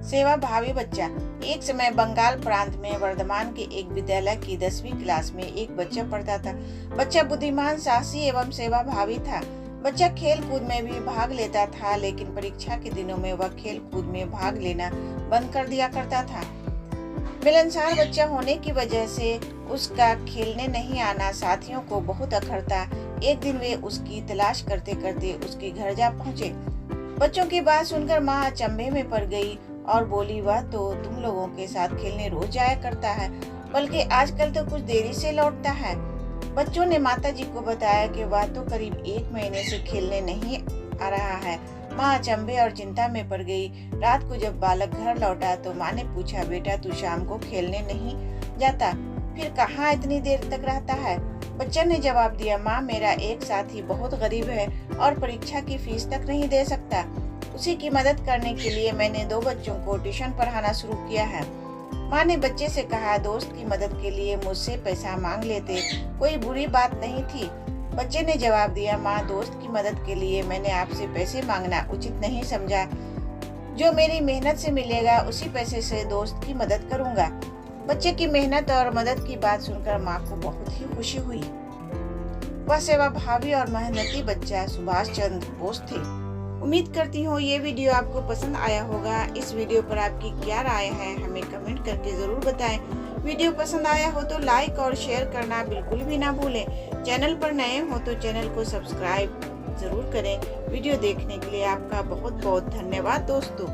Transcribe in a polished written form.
सेवा भावी बच्चा। एक समय बंगाल प्रांत में वर्धमान के एक विद्यालय की 10वीं क्लास में एक बच्चा पढ़ता था। बच्चा बुद्धिमान, साहसी एवं सेवा भावी था। बच्चा खेल कूद में भी भाग लेता था, लेकिन परीक्षा के दिनों में वह खेल कूद में भाग लेना बंद कर दिया करता था। मिलनसार बच्चा होने की वजह से उसका खेलने नहीं आना साथियों को बहुत अखरता। एक दिन वे उसकी तलाश करते करते उसके घर जा पहुंचे। बच्चों की बात सुनकर माँ अचंभे में पड़ गई और बोली, वह तो तुम लोगों के साथ खेलने रोज जाया करता है, बल्कि आजकल तो कुछ देरी से लौटता है। बच्चों ने माताजी को बताया कि वह तो करीब 1 महीने से खेलने नहीं आ रहा है। माँ अचंभे और चिंता में पड़ गई। रात को जब बालक घर लौटा तो माँ ने पूछा, बेटा तू शाम को खेलने नहीं जाता, फिर कहाँ इतनी देर तक रहता है? बच्चा ने जवाब दिया, माँ मेरा एक साथी बहुत गरीब है और परीक्षा की फीस तक नहीं दे सकता। उसी की मदद करने के लिए मैंने 2 बच्चों को ट्यूशन पढ़ाना शुरू किया है। माँ ने बच्चे से कहा, दोस्त की मदद के लिए मुझसे पैसा मांग लेते कोई बुरी बात नहीं थी। बच्चे ने जवाब दिया, माँ दोस्त की मदद के लिए मैंने आपसे पैसे मांगना उचित नहीं समझा। जो मेरी मेहनत से मिलेगा उसी पैसे से दोस्त की मदद करूंगा। बच्चे की मेहनत और मदद की बात सुनकर माँ को बहुत ही खुशी हुई। वह सेवा भावी और मेहनती बच्चा सुभाष चंद्र बोस थे। उम्मीद करती हूँ ये वीडियो आपको पसंद आया होगा। इस वीडियो पर आपकी क्या राय है हमें कमेंट करके जरूर बताएं। वीडियो पसंद आया हो तो लाइक और शेयर करना बिल्कुल भी ना भूलें। चैनल पर नए हो तो चैनल को सब्सक्राइब जरूर करें। वीडियो देखने के लिए आपका बहुत बहुत धन्यवाद दोस्तों।